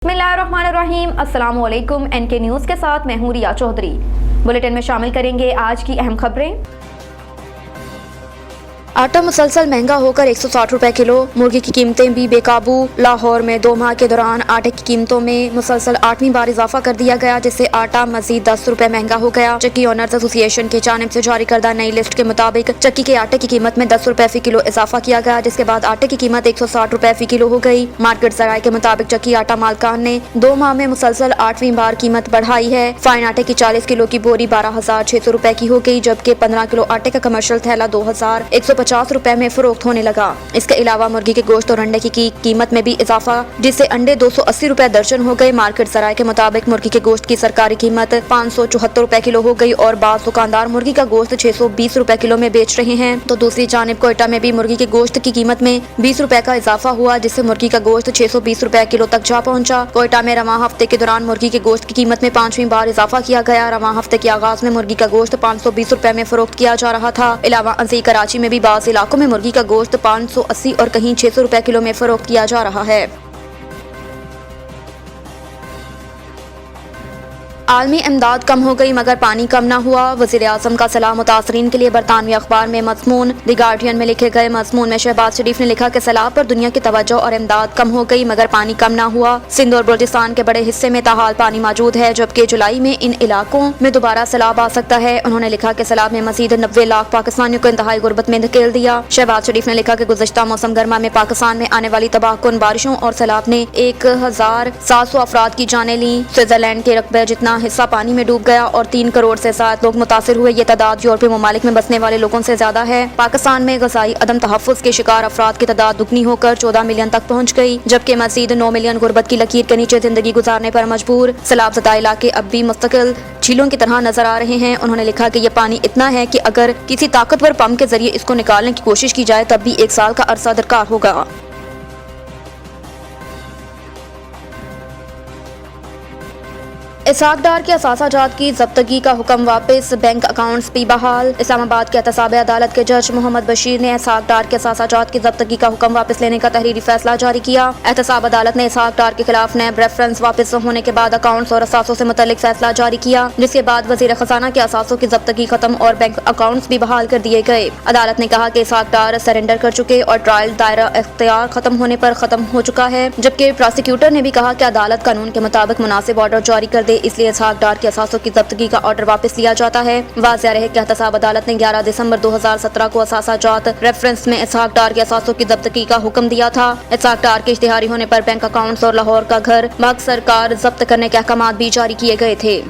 बिस्मिल्लाहिर्रहमानिर्रहीम, अस्सलामु अलैकुम। एनके न्यूज़ के साथ मैं हूं रिया चौधरी। बुलेटिन में शामिल करेंगे आज की अहम खबरें। आटा मुसलसल महंगा होकर 160 रुपए किलो। मुर्गी की कीमतें भी बेकाबू। लाहौर में 2 माह के दौरान आटे की कीमतों में मुसलसल 8वीं बार इजाफा कर दिया गया, जिससे आटा मजीद 10 रुपए महंगा हो गया। चक्की ओनर्स एसोसिएशन की जानिब से जारी करदा नई लिस्ट के मुताबिक चक्की के आटे की कीमत में 10 रुपए फी किलो इजाफा किया गया, जिसके बाद आटे की कीमत 160 रुपए फी किलो हो गई। मार्केट जराये के मुताबिक चक्की आटा मालकान ने 2 माह में मुसलसल 8वीं बार कीमत बढ़ाई है। फाइन आटे की 40 किलो की बोरी 12,600 रुपए की हो गई, जबकि 15 किलो आटे का कमर्शियल थैला 2,150 रुपए में फरोख्त होने लगा। इसके अलावा मुर्गी के गोश्त और अंडे की कीमत में भी इजाफा, जिससे अंडे 280 रुपए दर्जन हो गए। मार्केट जराये के मुताबिक मुर्गी के गोश्त की सरकारी कीमत 574 रुपए किलो हो गई और बाज़ दुकानदार मुर्गी का गोश्त 620 रुपए किलो में बेच रहे हैं। तो दूसरी जानिब कोयटा में भी मुर्गी के गोश्त की कीमत में 20 रुपए का इजाफा हुआ, जिससे मुर्गी का गोश्त 620 रुपए किलो तक जा पहुंचा। कोयटा में रवां हफ्ते के दौरान मुर्गी के गोश्त की कीमत में 5वीं बार इजाफा किया गया। रवां हफ्ते के आगाज में मुर्गी का गोश्त 520 रुपए में फरोख्त किया जा रहा था। अलावा अंसी कराची में भी बाज़ इलाकों में मुर्गी का गोश्त 580 और कहीं 600 रुपए किलो में फरोख्त किया जा रहा है। आलमी इमदाद कम हो गई मगर पानी कम न हुआ। वज़ीर आज़म का सलाह मुतासरीन के लिए बरतानवी अखबार में मज़मून। द गार्डियन में लिखे गए मज़मून में शहबाज शरीफ ने लिखा कि सैलाब पर दुनिया की तवज्जो और इमदाद कम हो गई मगर पानी कम न हुआ। सिंध और बलूचिस्तान के बड़े हिस्से में ताहाल पानी मौजूद है, जबकि जुलाई में इन इलाकों में दोबारा सैलाब आ सकता है। उन्होंने लिखा कि सैलाब में मजीद 90 लाख पाकिस्तानियों को इंतहाई गुर्बत में धकेल दिया। शहबाज शरीफ ने लिखा कि गुज़श्ता मौसम गर्मा में पाकिस्तान में आने वाली तबाहकुन बारिशों और सैलाब ने 1700 अफराद की जानें ली। स्विट्जरलैंड के रकबे जितना हिस्सा पानी में डूब गया और 3 करोड़ से ज्यादा लोग मुतासिर हुए। ये तादाद यूरोपीय ममालिक में बसने वाले लोगों से ज्यादा है। पाकिस्तान में ग़ज़ाई अदम तहफ़्फ़ुज़ के शिकार अफराद की तादाद दुगनी होकर 14 मिलियन तक पहुँच गई, जबकि मज़ीद 9 मिलियन गुर्बत की लकीर के नीचे जिंदगी गुजारने पर मजबूर। सैलाब ज़दा इलाके अब भी मुस्तकिल झीलों की तरह नजर आ रहे हैं। उन्होंने लिखा कि यह पानी इतना है कि अगर किसी ताकतवर पंप के जरिए इसको निकालने की कोशिश की जाए तब भी 1 साल का अरसा दरकार होगा। इसहाक डार के असासा जात की जब्तगी का हुक्म वापस, बैंक अकाउंट्स भी बहाल। इस्लामाबाद के एहतसाब अदालत के जज मोहम्मद बशीर ने इसहाक डार के असासा जात की जब्तगी का हुक्म वापस लेने का तहरीरी फैसला जारी किया। एहतसाब अदालत ने इसहाक डार के खिलाफ नैब रेफरेंस वापस होने के बाद अकाउंट्स और असासों से मुतल्लिक फैसला जारी किया, जिसके बाद वजीर खजाना के असासों की जब्तगी खत्म और बैंक अकाउंट्स भी बहाल कर दिए गए। अदालत ने कहा कि इसहाक डार सरेंडर कर चुके और ट्रायल दायरा इख्तियार खत्म होने पर खत्म हो चुका है, जबकि प्रोसिक्यूटर ने भी कहा कि अदालत कानून के मुताबिक मुनासिब ऑर्डर जारी कर दे, इसलिए इसहाक डार के असासों की जब्तगी का ऑर्डर वापस लिया जाता है। वाज़ेह रहे कि एहतसाब अदालत ने 11 दिसंबर 2017 को असासा जात रेफरेंस में इसहाक डार के असासों की जब्तगी का हुक्म दिया था। इसहाक डार के इश्तिहारी होने पर बैंक अकाउंट्स और लाहौर का घर मग सरकार जब्त करने के अहकाम भी जारी किए गए थे।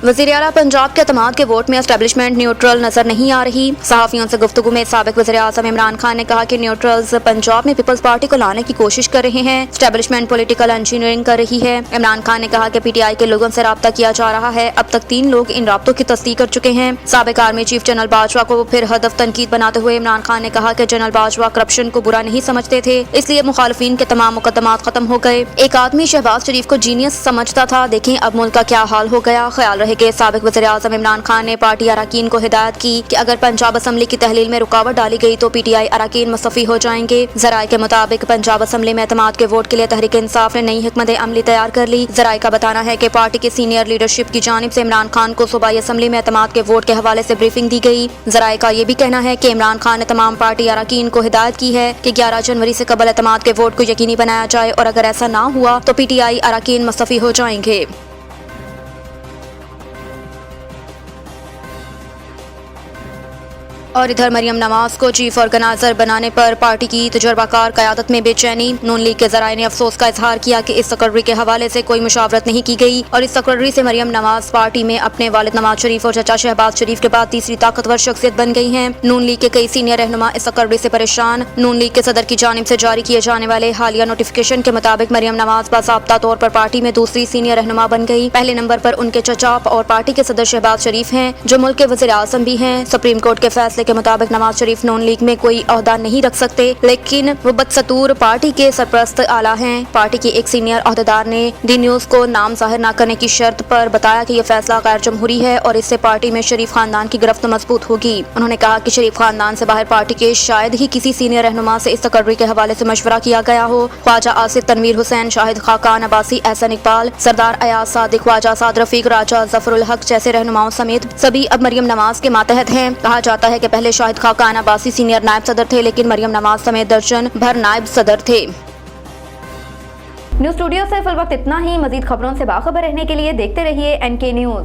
वज़ीर आला पंजाब के तमाद के वोट में एस्टेब्लिशमेंट न्यूट्रल नजर नहीं आ रही। सहाफ़ियों से गुफ्तगू में साबिक वज़ीर आज़म इमरान खान ने कहा कि न्यूट्रल्स पंजाब में पीपल्स पार्टी को लाने की कोशिश कर रहे हैं। एस्टेब्लिशमेंट पॉलिटिकल इंजीनियरिंग कर रही है। इमरान खान ने कहा कि PTI के लोगों से राब्ता किया जा रहा है। अब तक 3 लोग इन राब्तों की तस्दीक कर चुके हैं। साबिक आर्मी चीफ जनरल बाजवा को फिर हदफ तनकीद बनाते हुए इमरान खान ने कहा कि जनरल बाजवा करप्शन को बुरा नहीं समझते थे, इसलिए मुखालिफिन के तमाम मुकदमात खत्म हो गए। एक आदमी शहबाज शरीफ को जीनियस समझता था, देखें अब मुल्क का क्या हाल हो गया। ख्याल रहे कि साबिक वज़ीर आज़म इमरान खान ने पार्टी अरकान को हिदायत की कि अगर पंजाब असम्बली की तहलील में रुकावट डाली गई तो PTI अरकान मुस्तफ़ी हो जाएंगे। ज़राए के मुताबिक पंजाब असम्बली में एतमाद के वोट के लिए तहरीक इंसाफ ने नई हिकमत अमली तैयार कर ली। ज़राए का बताना है कि पार्टी की सीनियर लीडरशिप की जानिब से इमरान खान को सूबाई असम्बली में एतमाद के वोट के हवाले से ब्रीफिंग दी गई। ज़राए का ये भी कहना है कि इमरान खान ने तमाम पार्टी अरकान को हिदायत की है कि 11 जनवरी से कबल एतमाद के वोट को यकीनी बनाया जाए और अगर ऐसा ना हुआ तो PTI अरकान मुस्तफ़ी हो जाएंगे। और इधर मरियम नवाज को चीफ ऑर्गेनाइजर बनाने पर पार्टी की तजुर्बाकार क़यादत में बेचैनी। नून लीग के ज़राए ने अफसोस का इजहार किया कि इस तकर्री के हवाले से कोई मुशावरत नहीं की गई और इस तकर्री से मरियम नवाज पार्टी में अपने वालिद नवाज शरीफ और चचा शहबाज शरीफ के बाद तीसरी ताकतवर शख्सियत बन गई हैं। नून लीग के कई सीनियर रहनुमा इस तकर्री से परेशान। नून लीग के सदर की जानिब से जारी किए जाने वाले हालिया नोटिफिकेशन के मुताबिक मरियम नवाज बाज़ाब्ता तौर पर पार्टी में दूसरी सीनियर रहनुमा बन गई। पहले नंबर पर उनके चचा और पार्टी के सदर शहबाज शरीफ हैं, जो मुल्क के वज़ीर आज़म भी हैं। सुप्रीम कोर्ट के फैसले फैसले के मुताबिक नवाज शरीफ नून लीग में कोई ओहदा नहीं रख सकते, लेकिन वो बदसतूर पार्टी के सरपरस्त आला हैं। पार्टी के एक सीनियर ओहदेदार ने दी न्यूज को नाम जाहिर न करने की शर्त पर बताया कि यह फैसला गैर जमहूरी है और इससे पार्टी में शरीफ खानदान की गिरफ्त मजबूत होगी। उन्होंने कहा कि शरीफ खानदान से बाहर पार्टी के शायद ही किसी सीनियर रहनुमा से इस तकर्री के हवाले से मशवरा किया गया हो। ख्वाजा आसिफ, तनवीर हुसैन, शाहिद खाकान अब्बासी, एहसन इकबाल, सरदार अयाज सादिक, ख्वाजा साद रफीक, राजा जफरुल हक जैसे रहनुमाओं समेत सभी अब मरियम नवाज के मातहत हैं। कहा जाता है कि पहले शाहिद खाकान अब्बासी सीनियर नायब सदर थे, लेकिन मरियम नवाज समेत दर्जन भर नायब सदर थे। न्यूज़ स्टूडियो से फिल वक्त इतना ही। मजीद खबरों से बाखबर रहने के लिए देखते रहिए NK न्यूज़।